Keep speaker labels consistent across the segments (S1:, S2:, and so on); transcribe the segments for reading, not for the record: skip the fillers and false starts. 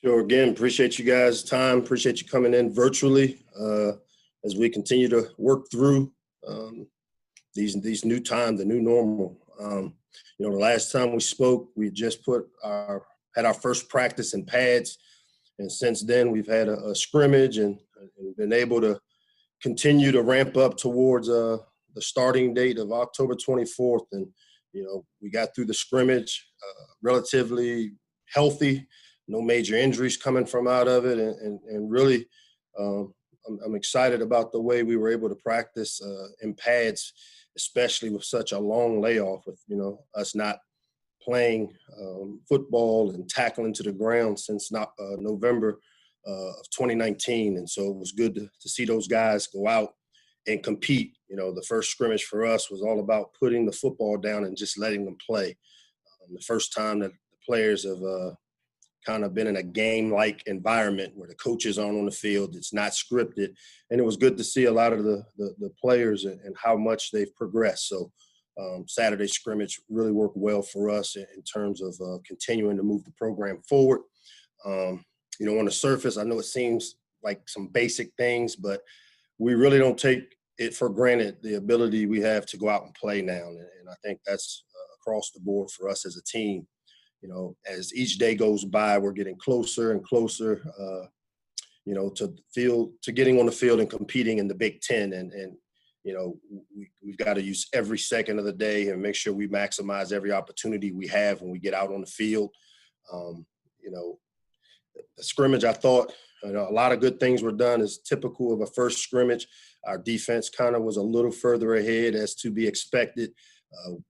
S1: Sure. Again, appreciate you guys' time. Appreciate you coming in virtually as we continue to work through these new times, the new normal. The last time we spoke, we just had our first practice in pads, and since then we've had a scrimmage and been able to continue to ramp up towards the starting date of October 24th. And we got through the scrimmage relatively healthy. No major injuries coming from out of it, and really, I'm excited about the way we were able to practice in pads, especially with such a long layoff. With us not playing football and tackling to the ground since November of 2019, and so it was good to see those guys go out and compete. The first scrimmage for us was all about putting the football down and just letting them play. The first time that the players have kind of been in a game-like environment where the coaches aren't on the field. It's not scripted. And it was good to see a lot of the players and how much they've progressed. So Saturday scrimmage really worked well for us in terms of continuing to move the program forward. On the surface, I know it seems like some basic things, but we really don't take it for granted, the ability we have to go out and play now. And I think that's across the board for us as a team. As each day goes by, we're getting closer and closer, to getting on the field and competing in the Big Ten. And we've got to use every second of the day and make sure we maximize every opportunity we have when we get out on the field. The scrimmage, I thought, a lot of good things were done as typical of a first scrimmage. Our defense kind of was a little further ahead as to be expected.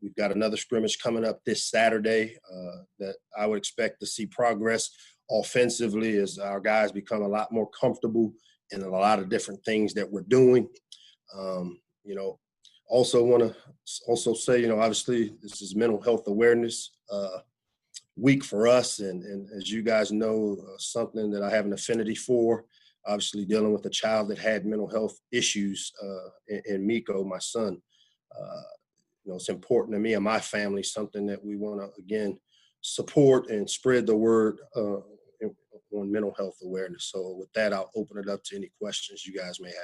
S1: We've got another scrimmage coming up this Saturday that I would expect to see progress offensively as our guys become a lot more comfortable in a lot of different things that we're doing. Also want to say, obviously this is Mental Health Awareness Week for us. And as you guys know, something that I have an affinity for, obviously dealing with a child that had mental health issues in Miko, my son. It's important to me and my family, something that we want to, again, support and spread the word on mental health awareness. So with that, I'll open it up to any questions you guys may have.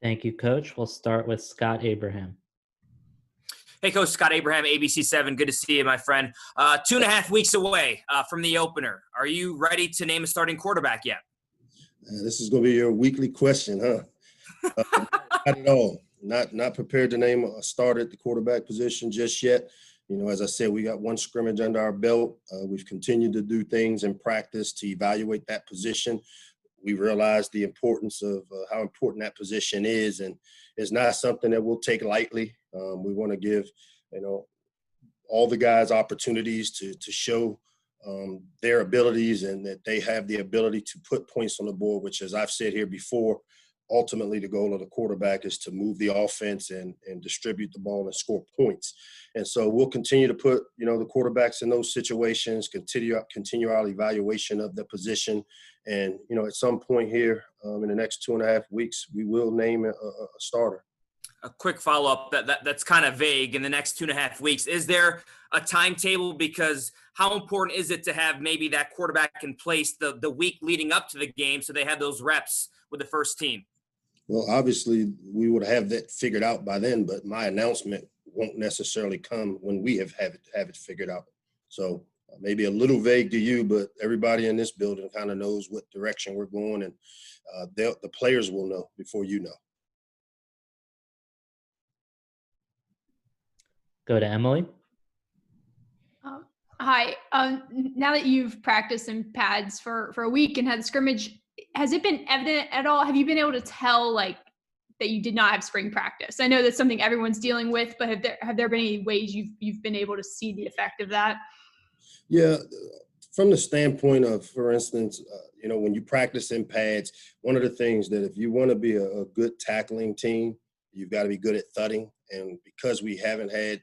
S2: Thank you, Coach. We'll start with Scott Abraham.
S3: Hey, Coach, Scott Abraham, ABC7. Good to see you, my friend. 2.5 weeks away from the opener. Are you ready to name a starting quarterback yet?
S1: This is going to be your weekly question, huh? Not at all. Not prepared to name a starter at the quarterback position just yet. As I said, we got one scrimmage under our belt. We've continued to do things in practice to evaluate that position. We realize the importance of how important that position is, and it's not something that we'll take lightly. We want to give, all the guys opportunities to show their abilities and that they have the ability to put points on the board, which, as I've said here before, ultimately the goal of the quarterback is to move the offense and distribute the ball and score points. And so we'll continue to put, the quarterbacks in those situations, continue our evaluation of the position. And, at some point here in the next 2.5 weeks, we will name a starter.
S3: A quick follow-up that's kind of vague. In the next 2.5 weeks, is there a timetable? Because how important is it to have maybe that quarterback in place the week leading up to the game so they have those reps with the first team?
S1: Well, obviously, we would have that figured out by then, but my announcement won't necessarily come when we have it figured out. So maybe a little vague to you, but everybody in this building kind of knows what direction we're going, and the players will know before you know.
S2: Go to Emily.
S4: Hi. Now that you've practiced in pads for a week and had the scrimmage, has it been evident at all? Have you been able to tell that you did not have spring practice? I know that's something everyone's dealing with, but have there been any ways you've been able to see the effect of that?
S1: Yeah, from the standpoint of, for instance, when you practice in pads, one of the things that if you want to be a good tackling team, you've got to be good at thudding. And because we haven't had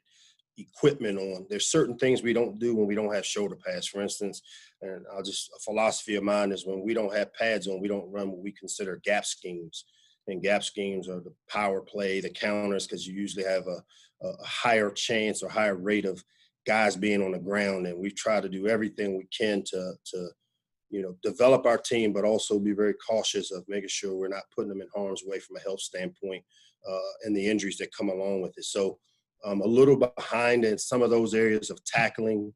S1: equipment on, there's certain things we don't do when we don't have shoulder pads, for instance. And a philosophy of mine is when we don't have pads on, we don't run what we consider gap schemes. And gap schemes are the power play, the counters, because you usually have a higher chance or higher rate of guys being on the ground, and we've tried to do everything we can to develop our team, but also be very cautious of making sure we're not putting them in harm's way from a health standpoint, and the injuries that come along with it. So a little behind in some of those areas of tackling,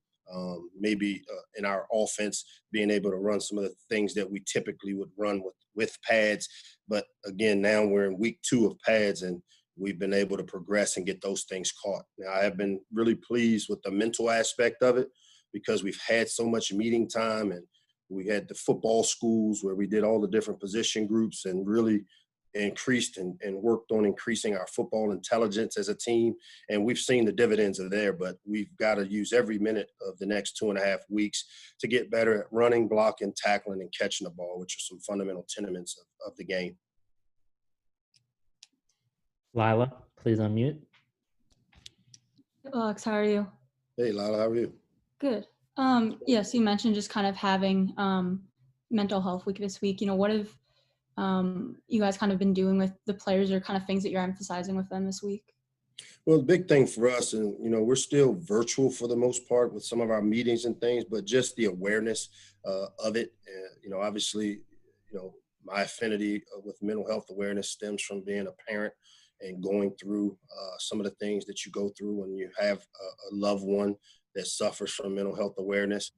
S1: maybe in our offense, being able to run some of the things that we typically would run with pads. But again, now we're in week 2 of pads, and we've been able to progress and get those things caught. Now, I have been really pleased with the mental aspect of it, because we've had so much meeting time, and we had the football schools where we did all the different position groups and really increased and worked on increasing our football intelligence as a team. And we've seen the dividends of there, but we've got to use every minute of the next 2.5 weeks to get better at running, blocking, tackling, and catching the ball, which are some fundamental tenements of the game.
S2: Lila, please unmute.
S5: Alex, how are you?
S1: Hey, Lala, how are you?
S5: Good. Yes, you mentioned just kind of having mental health week this week. What have you guys kind of been doing with the players, or kind of things that you're emphasizing with them this week?
S1: Well, the big thing for us, and we're still virtual for the most part with some of our meetings and things, but just the awareness of it. Obviously, my affinity with mental health awareness stems from being a parent and going through some of the things that you go through when you have a loved one that suffers from mental health awareness.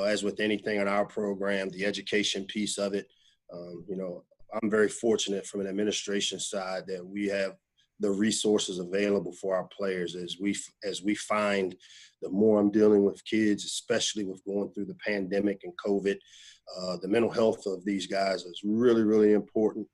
S1: As with anything in our program, the education piece of it, I'm very fortunate from an administration side that we have the resources available for our players as we find. The more I'm dealing with kids, especially with going through the pandemic and COVID, the mental health of these guys is really, really important.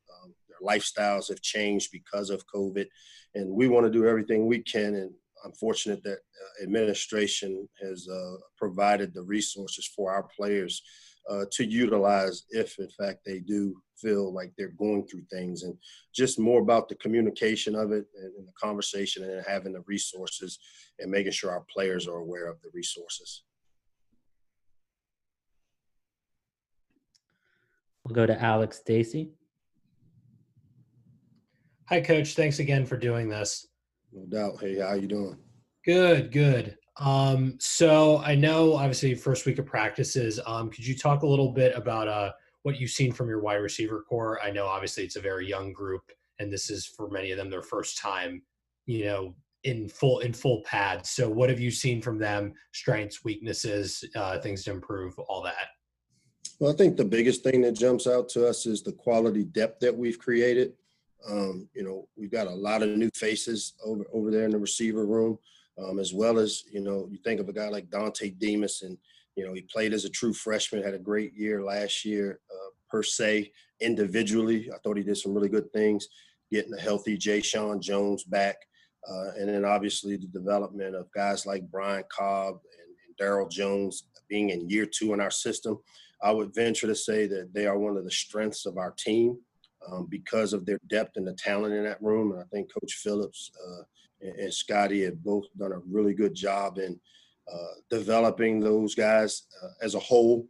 S1: Their lifestyles have changed because of COVID, and we want to do everything we can. And I'm fortunate that administration has provided the resources for our players to utilize if, in fact, they do feel like they're going through things, and just more about the communication of it and the conversation, and having the resources and making sure our players are aware of the resources.
S2: We'll go to Alex Dacey.
S6: Hi, Coach. Thanks again for doing this.
S1: No doubt. Hey, how you doing?
S6: Good, good. So I know obviously first week of practices. Could you talk a little bit about what you've seen from your wide receiver core? I know obviously it's a very young group, and this is for many of them their first time, in full pads. So what have you seen from them? Strengths, weaknesses, things to improve, all that.
S1: Well, I think the biggest thing that jumps out to us is the quality depth that we've created. We've got a lot of new faces over there in the receiver room, as well as, you think of a guy like Dante Demas, and, he played as a true freshman, had a great year last year, per se, individually. I thought he did some really good things, getting a healthy Jay Sean Jones back. And then obviously the development of guys like Brian Cobb and Darrell Jones being in year 2 in our system. I would venture to say that they are one of the strengths of our team because of their depth and the talent in that room. And I think Coach Phillips and Scotty have both done a really good job in developing those guys as a whole,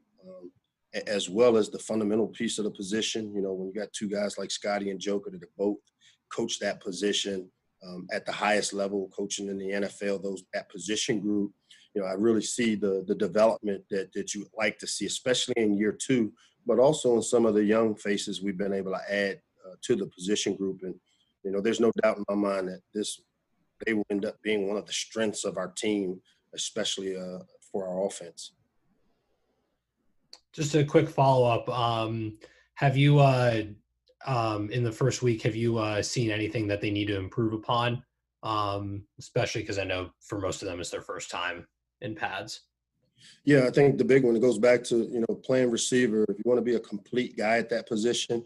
S1: as well as the fundamental piece of the position. When you got 2 guys like Scotty and Joker that have both coached that position at the highest level, coaching in the NFL, that position group, I really see the development that you would like to see, especially in year 2, but also in some of the young faces we've been able to add to the position group. And, there's no doubt in my mind that they will end up being one of the strengths of our team, especially for our offense.
S6: Just a quick follow-up. Have you, in the first week, have you seen anything that they need to improve upon? Especially because I know for most of them it's their first time in pads.
S1: Yeah, I think the big one, it goes back to, playing receiver. If you want to be a complete guy at that position,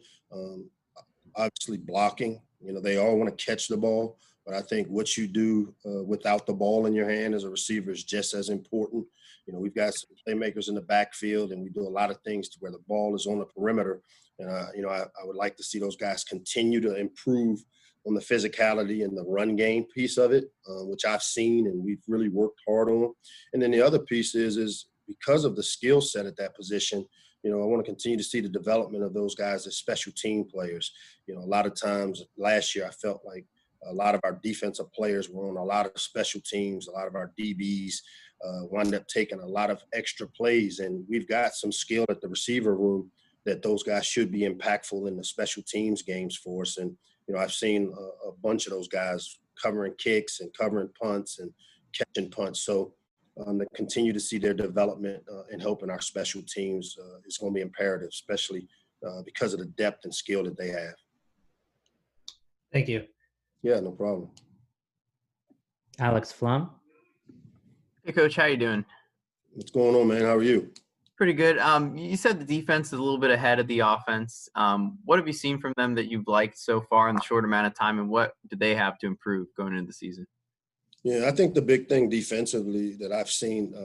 S1: obviously blocking, they all want to catch the ball, but I think what you do without the ball in your hand as a receiver is just as important. We've got some playmakers in the backfield, and we do a lot of things to where the ball is on the perimeter. And, I would like to see those guys continue to improve on the physicality and the run game piece of it, which I've seen and we've really worked hard on. And then the other piece is because of the skill set at that position, I want to continue to see the development of those guys as special team players. A lot of times last year I felt like a lot of our defensive players were on a lot of special teams, a lot of our DBs wind up taking a lot of extra plays. And we've got some skill at the receiver room that those guys should be impactful in the special teams games for us. And, I've seen a bunch of those guys covering kicks and covering punts and catching punts. So to continue to see their development and helping our special teams is going to be imperative, especially because of the depth and skill that they have.
S6: Thank you.
S1: Yeah, no problem.
S2: Alex Flum.
S7: Hey, Coach, how you doing?
S1: What's going on, man? How are you?
S7: Pretty good. You said the defense is a little bit ahead of the offense. What have you seen from them that you've liked so far in the short amount of time, and what do they have to improve going into the season?
S1: Yeah, I think the big thing defensively that I've seen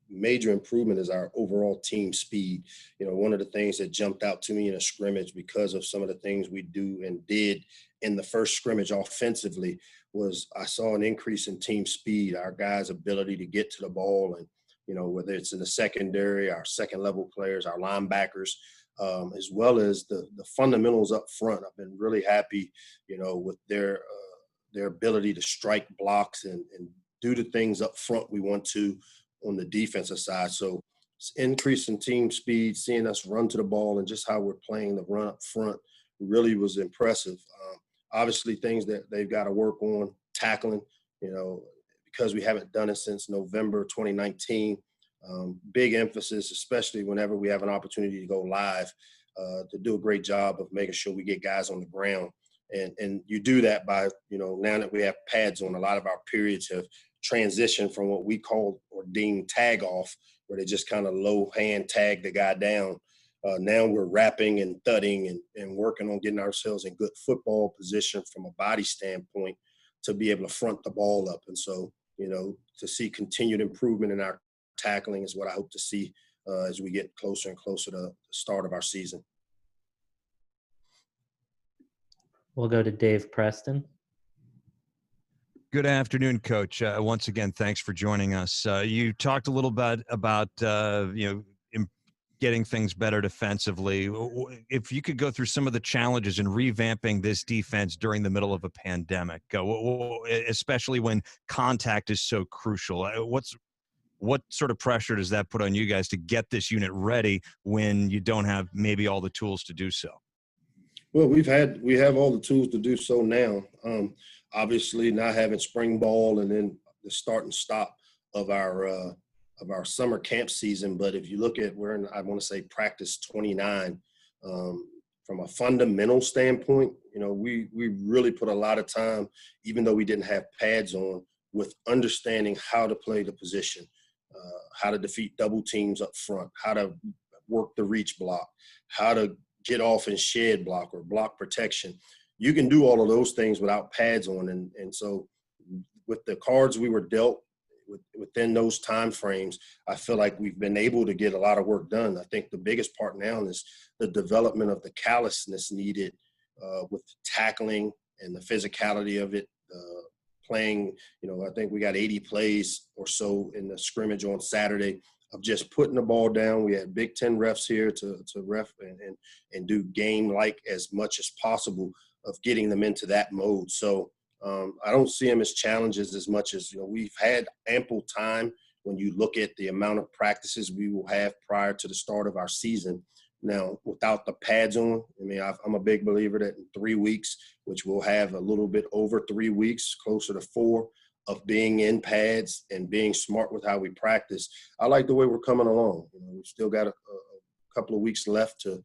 S1: major improvement is our overall team speed. One of the things that jumped out to me in a scrimmage because of some of the things we do and did in the first scrimmage offensively was I saw an increase in team speed, our guys' ability to get to the ball, and whether it's in the secondary, our second level players, our linebackers, as well as the fundamentals up front. I've been really happy, with their ability to strike blocks and do the things up front we want to on the defensive side. So it's increasing team speed, seeing us run to the ball, and just how we're playing the run up front really was impressive. Obviously, things that they've got to work on, tackling, because we haven't done it since November 2019. Big emphasis, especially whenever we have an opportunity to go live, to do a great job of making sure we get guys on the ground. And you do that by, now that we have pads on, a lot of our periods have transitioned from what we call or deem tag off, where they just kind of low hand tag the guy down. Now we're wrapping and thudding and working on getting ourselves in good football position from a body standpoint to be able to front the ball up. And so, to see continued improvement in our tackling is what I hope to see as we get closer and closer to the start of our season.
S2: We'll go to Dave Preston.
S8: Good afternoon, Coach. Once again, thanks for joining us. You talked a little bit about getting things better defensively. If you could go through some of the challenges in revamping this defense during the middle of a pandemic, especially when contact is so crucial. What sort of pressure does that put on you guys to get this unit ready when you don't have maybe all the tools to do so?
S1: Well, we have all the tools to do so now. Obviously, not having spring ball and then the start and stop of our summer camp season. But if you look at I want to say practice 29, from a fundamental standpoint, we really put a lot of time, even though we didn't have pads on, with understanding how to play the position, how to defeat double teams up front, how to work the reach block, how to get off and shed block or block protection. You can do all of those things without pads on. And so with the cards we were dealt within those time frames, I feel like we've been able to get a lot of work done. I think the biggest part now is the development of the callousness needed with tackling and the physicality of it, playing, I think we got 80 plays or so in the scrimmage on Saturday of just putting the ball down. We had Big Ten refs here to ref and do game-like as much as possible of getting them into that mode. So I don't see them as challenges as much as, we've had ample time when you look at the amount of practices we will have prior to the start of our season. Now, without the pads on, I'm a big believer that in 3 weeks, which we'll have a little bit over 3 weeks, closer to 4, of being in pads and being smart with how we practice, I like the way we're coming along. We've still got a couple of weeks left to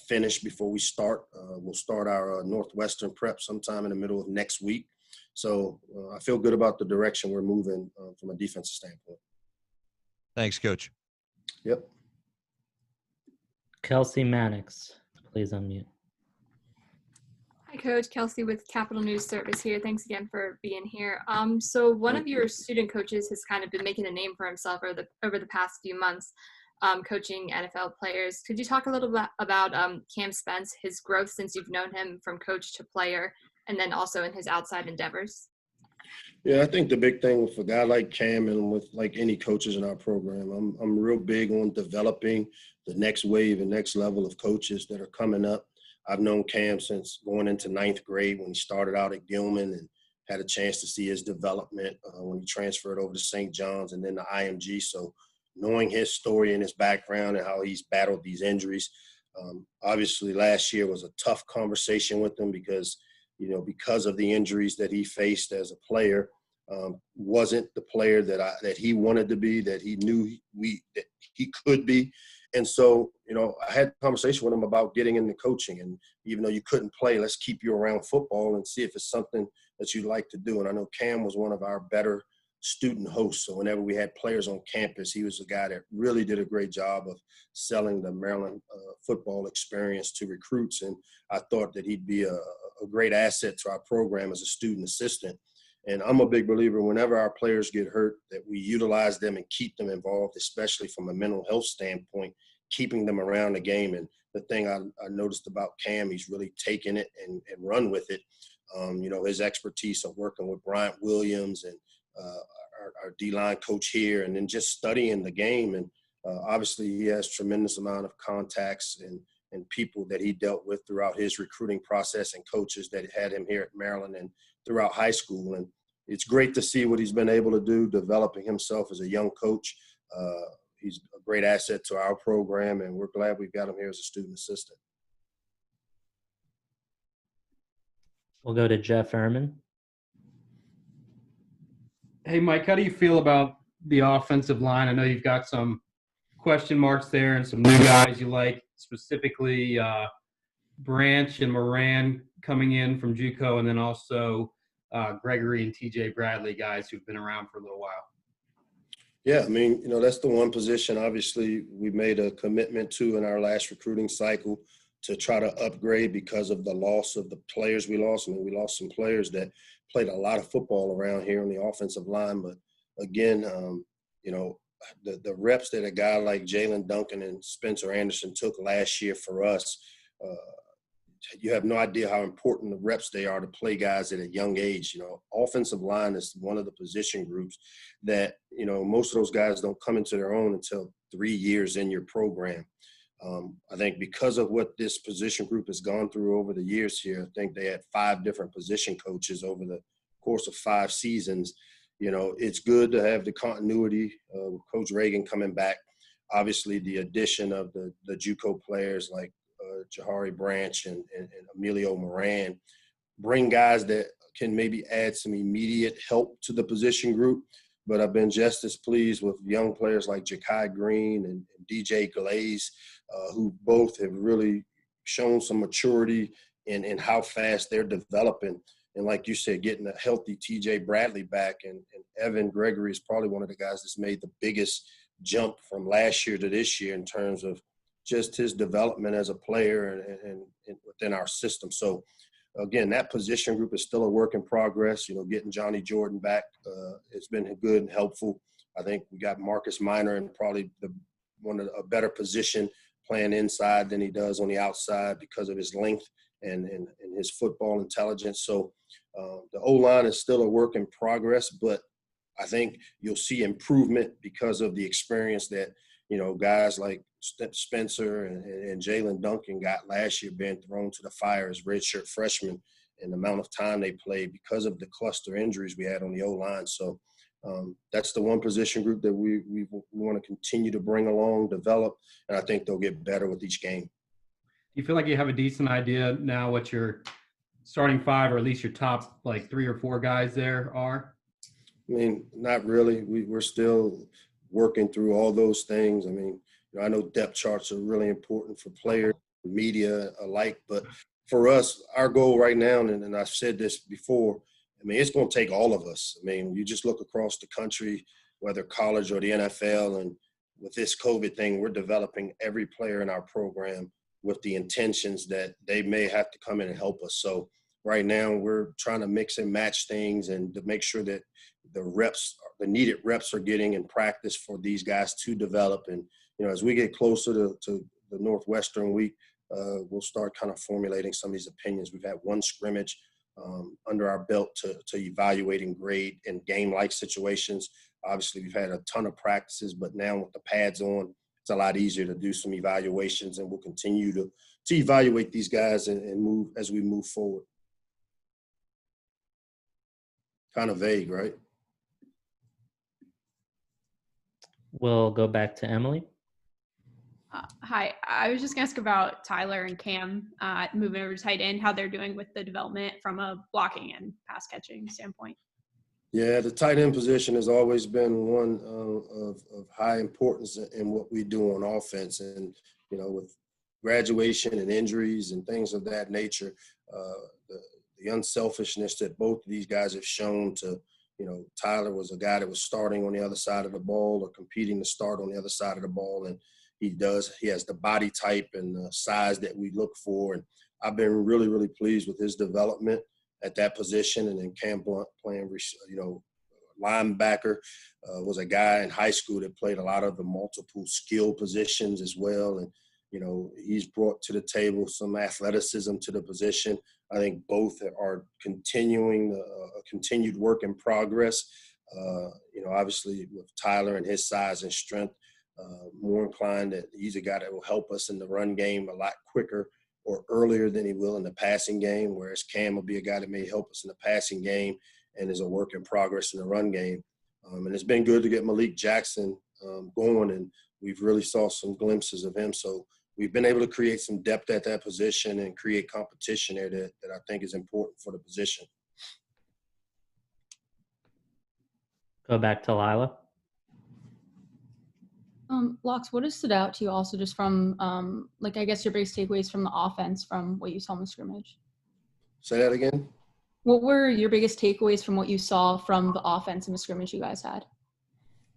S1: finish before we start. We'll start our Northwestern prep sometime in the middle of next week. So I feel good about the direction we're moving from a defensive standpoint.
S8: Thanks, Coach.
S1: Yep.
S2: Kelsey Mannix, please unmute.
S9: Hi, Coach. Kelsey with Capital News Service here. Thanks again for being here. So one of your student coaches has kind of been making a name for himself over the past few months, coaching NFL players. Could you talk a little bit about Cam Spence, his growth since you've known him from coach to player, and then also in his outside endeavors?
S1: Yeah, I think the big thing with a guy like Cam and with like any coaches in our program, I'm real big on developing the next wave and next level of coaches that are coming up. I've known Cam since going into 9th grade when he started out at Gilman and had a chance to see his development when he transferred over to St. John's and then to IMG. So knowing his story and his background and how he's battled these injuries. Obviously, last year was a tough conversation with him because of the injuries that he faced as a player, wasn't the player that he wanted to be, that he knew that he could be. And so, I had a conversation with him about getting into coaching. And even though you couldn't play, let's keep you around football and see if it's something that you'd like to do. And I know Cam was one of our better student hosts. So whenever we had players on campus, he was the guy that really did a great job of selling the Maryland football experience to recruits. And I thought that he'd be a great asset to our program as a student assistant. And I'm a big believer whenever our players get hurt that we utilize them and keep them involved, especially from a mental health standpoint, keeping them around the game. And the thing I noticed about Cam, he's really taken it and run with it. His expertise of working with Bryant Williams and our D-line coach here, and then just studying the game. And obviously he has tremendous amount of contacts and people that he dealt with throughout his recruiting process and coaches that had him here at Maryland and throughout high school. And it's great to see what he's been able to do, developing himself as a young coach. He's a great asset to our program, and we're glad we've got him here as a student assistant.
S2: We'll go to Jeff Ehrman.
S10: Hey, Mike, how do you feel about the offensive line? I know you've got some question marks there and some new guys you like, specifically Branch and Moran coming in from JUCO, and then also Gregory and TJ Bradley, guys who've been around for a little while.
S1: Yeah, I mean, that's the one position, obviously, we made a commitment to in our last recruiting cycle to try to upgrade because of the loss of the players we lost. I mean, we lost some players that played a lot of football around here on the offensive line. But, again, the reps that a guy like Jalen Duncan and Spencer Anderson took last year for us, you have no idea how important the reps they are to play guys at a young age. Offensive line is one of the position groups that, most of those guys don't come into their own until 3 years in your program. I think because of what this position group has gone through over the years here, I think they had 5 different position coaches over the course of 5 seasons. It's good to have the continuity with Coach Reagan coming back. Obviously, the addition of the JUCO players like Jahari Branch and Emilio Moran bring guys that can maybe add some immediate help to the position group. But I've been just as pleased with young players like Ja'Kai Green and DJ Glaze, who both have really shown some maturity in how fast they're developing. And like you said, getting a healthy TJ Bradley back and Evan Gregory is probably one of the guys that's made the biggest jump from last year to this year in terms of just his development as a player and within our system. So, again, that position group is still a work in progress. Getting Johnny Jordan back, it's been good and helpful. I think we got Marcus Minor in probably a better position playing inside than he does on the outside because of his length and his football intelligence. So the O-line is still a work in progress, but I think you'll see improvement because of the experience that, guys like Spencer and Jalen Duncan got last year being thrown to the fire as redshirt freshmen and the amount of time they played because of the cluster injuries we had on the O-line. So that's the one position group that we want to continue to bring along, develop, and I think they'll get better with each game.
S10: Do you feel like you have a decent idea now what your starting 5 or at least your top 3 or 4 guys there are?
S1: I mean, not really. We're still working through all those things. I mean, I know depth charts are really important for players, media alike, but for us, our goal right now, and I've said this before, I mean, it's going to take all of us. I mean, you just look across the country, whether college or the NFL, and with this COVID thing, we're developing every player in our program with the intentions that they may have to come in and help us. So right now we're trying to mix and match things and to make sure that the needed reps are getting in practice for these guys to develop. And, as we get closer to the Northwestern week, we'll start kind of formulating some of these opinions. We've had 1 scrimmage under our belt to evaluate and grade in game-like situations. Obviously, we've had a ton of practices, but now with the pads on, it's a lot easier to do some evaluations, and we'll continue to evaluate these guys and move as we move forward. kind of vague, right?
S2: We'll go back to Emily.
S4: Hi, I was just gonna ask about Tyler and Cam moving over to tight end, how they're doing with the development from a blocking and pass catching standpoint.
S1: Yeah, the tight end position has always been one of high importance in what we do on offense. And, you know, with graduation and injuries and things of that nature, the unselfishness that both of these guys have shown to, you know, Tyler was a guy that was starting on the other side of the ball or competing to start on the other side of the ball. And he has the body type and the size that we look for. And I've been really, really pleased with his development at that position. And then Cam Blunt playing, you know, linebacker, was a guy in high school that played a lot of the multiple skill positions as well. And, you know, he's brought to the table some athleticism to the position. I think both are continuing a continued work in progress. You know, obviously with Tyler and his size and strength, more inclined that he's a guy that will help us in the run game a lot quicker or earlier than he will in the passing game, whereas Cam will be a guy that may help us in the passing game and is a work in progress in the run game. And it's been good to get Malik Jackson going, and we've really saw some glimpses of him. So we've been able to create some depth at that position and create competition there that I think is important for the position.
S2: Go back to Lila.
S5: Lox, what has stood out to you also just from, like, I guess your biggest takeaways from the offense from what you saw in the scrimmage?
S1: Say that again?
S5: What were your biggest takeaways from what you saw from the offense in the scrimmage you guys had?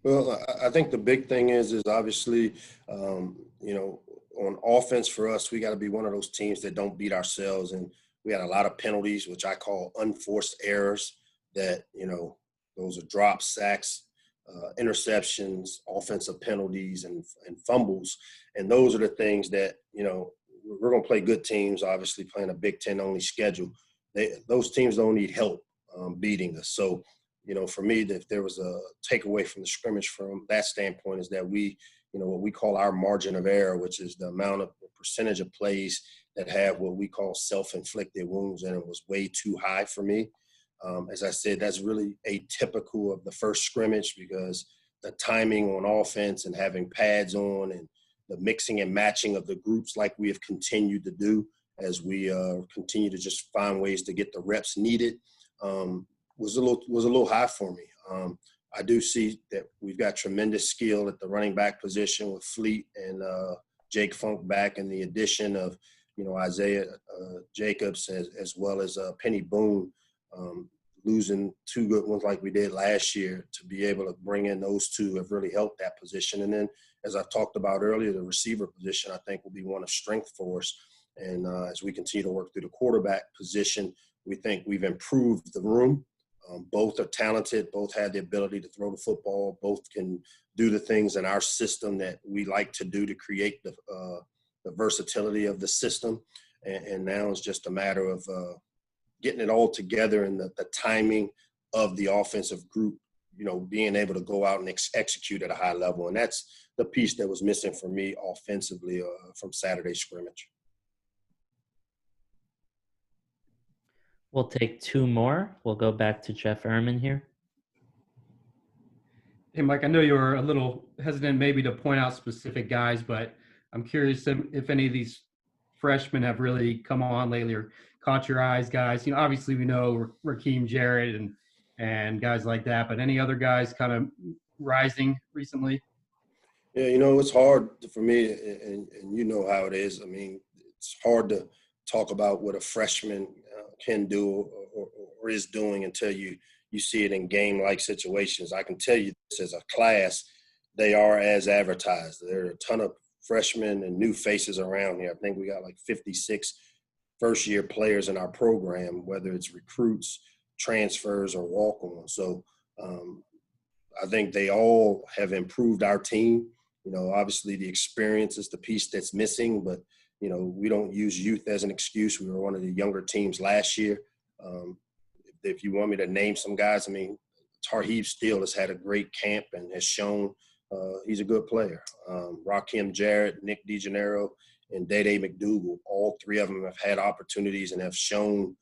S1: Well, I think the big thing is obviously, you know, on offense for us, we got to be one of those teams that don't beat ourselves. And we had a lot of penalties, which I call unforced errors that, you know, those are drops, sacks, interceptions, offensive penalties, and fumbles. And those are the things that, you know, we're going to play good teams, obviously playing a Big Ten only schedule. Those teams don't need help beating us. So, you know, for me, if there was a takeaway from the scrimmage from that standpoint is that we, you know, what we call our margin of error, which is the amount of the percentage of plays that have what we call self-inflicted wounds, and it was way too high for me. As I said, that's really atypical of the first scrimmage because the timing on offense and having pads on and the mixing and matching of the groups like we have continued to do as we continue to just find ways to get the reps needed was a little high for me. I do see that we've got tremendous skill at the running back position with Fleet and Jake Funk back, and the addition of, you know, Isaiah Jacobs as well as Penny Boone. Losing two good ones like we did last year to be able to bring in those two have really helped that position. And then, as I talked about earlier, the receiver position I think will be one of strength for us. And as we continue to work through the quarterback position, we think we've improved the room. Both are talented. Both have the ability to throw the football. Both can do the things in our system that we like to do to create the versatility of the system. And now it's just a matter of getting it all together and the timing of the offensive group, you know, being able to go out and execute at a high level. And that's the piece that was missing for me offensively from Saturday's scrimmage.
S2: We'll take two more. We'll go back to Jeff Ehrman here.
S10: Hey, Mike, I know you were a little hesitant maybe to point out specific guys, but I'm curious if any of these freshmen have really come on lately or caught your eyes, guys. You know, obviously we know Rakeem Jarrett and guys like that, but any other guys kind of rising recently?
S1: Yeah, you know, it's hard for me, and you know how it is. I mean, it's hard to talk about what a freshman can do or is doing until you see it in game-like situations. I can tell you this as a class, they are as advertised. There are a ton of freshmen and new faces around here. I think we got like 56 first-year players in our program, whether it's recruits, transfers, or walk-ons. So I think they all have improved our team. You know, obviously the experience is the piece that's missing, but, you know, we don't use youth as an excuse. We were one of the younger teams last year. If you want me to name some guys, I mean, Tarheeb Steele has had a great camp and has shown he's a good player. Rakeem Jarrett, Nick DeGennaro, and Dede McDougal, all three of them have had opportunities and have shown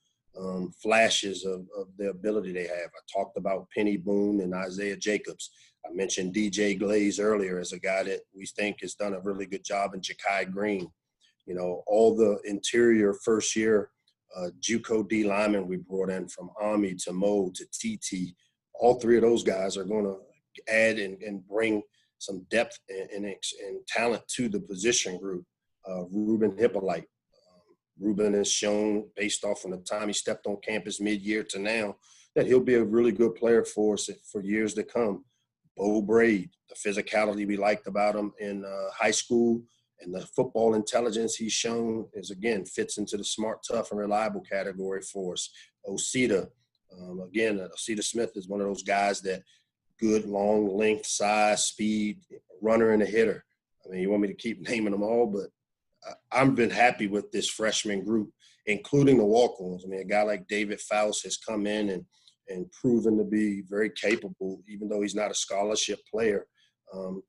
S1: flashes of the ability they have. I talked about Penny Boone and Isaiah Jacobs. I mentioned DJ Glaze earlier as a guy that we think has done a really good job, in Ja'Kai Green. You know, all the interior first year JUCO D linemen we brought in, from Ami to Mo to TT. All three of those guys are going to add and bring some depth and talent to the position group. Ruben Hippolyte. Ruben has shown, based off of the time he stepped on campus mid-year to now, that he'll be a really good player for us for years to come. Bo Braid, the physicality we liked about him in high school, and the football intelligence he's shown again, fits into the smart, tough, and reliable category for us. Osita, again, Osita Smith is one of those guys that good, long, length, size, speed, runner and a hitter. I mean, you want me to keep naming them all, but I've been happy with this freshman group, including the walk-ons. I mean, a guy like David Faust has come in and proven to be very capable, even though he's not a scholarship player.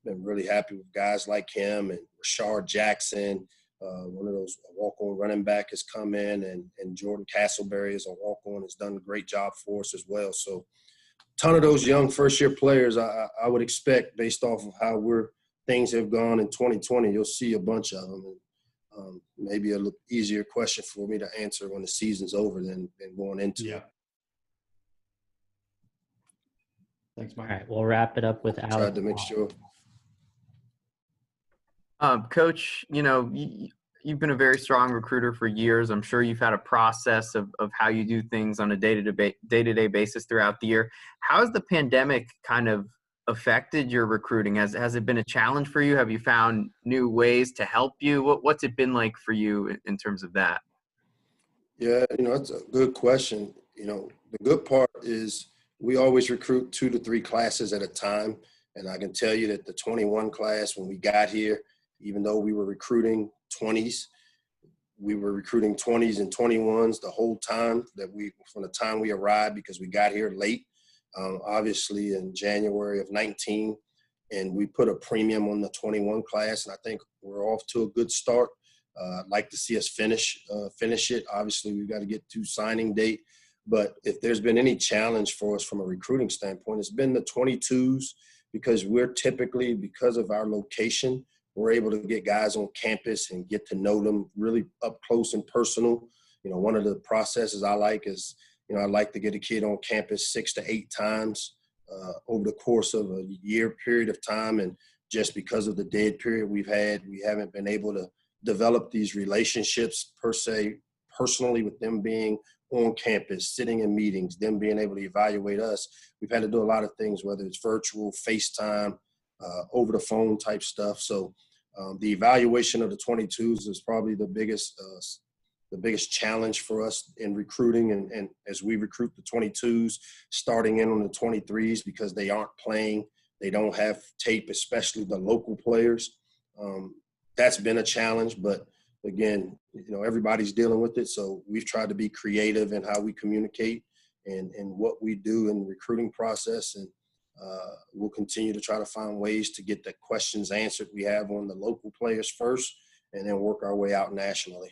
S1: Been really happy with guys like him, and Rashard Jackson, one of those walk-on running back, has come in, and Jordan Castleberry as a walk-on has done a great job for us as well. So a ton of those young first-year players, I would expect, based off of how things have gone in 2020, you'll see a bunch of them. And maybe a little easier question for me to answer when the season's over than going into it.
S10: Thanks,
S2: All
S10: Mike.
S2: right, we'll wrap it up with Alex.
S1: Tried to make sure.
S7: Coach, you know, you've been a very strong recruiter for years. I'm sure you've had a process of how you do things on a day-to-day basis throughout the year. How has the pandemic kind of affected your recruiting? Has it been a challenge for you? Have you found new ways to help you? What's it been like for you in terms of that?
S1: Yeah, that's a good question. The good part is we always recruit 2 to 3 classes at a time. And I can tell you that the 21 class, when we got here, even though we were recruiting 20s, we were recruiting 20s and 21s the whole time from the time we arrived, because we got here late, obviously in January of 19, and we put a premium on the 21 class, and I think we're off to a good start. I'd like to see us finish it. Obviously, we've got to get to signing date, but if there's been any challenge for us from a recruiting standpoint, it's been the 22s, because we're typically, because of our location, we're able to get guys on campus and get to know them really up close and personal. One of the processes I like is, I like to get a kid on campus 6 to 8 times over the course of a year period of time. And just because of the dead period we haven't been able to develop these relationships per se, personally, with them being on campus, sitting in meetings, them being able to evaluate us. We've had to do a lot of things, whether it's virtual, FaceTime, over the phone type stuff. So the evaluation of the 22s is probably the biggest challenge for us in recruiting. And as we recruit the 22s, starting in on the 23s, because they aren't playing, they don't have tape, especially the local players. That's been a challenge, but again, everybody's dealing with it. So we've tried to be creative in how we communicate and what we do in the recruiting process. And we'll continue to try to find ways to get the questions answered we have on the local players first, and then work our way out nationally.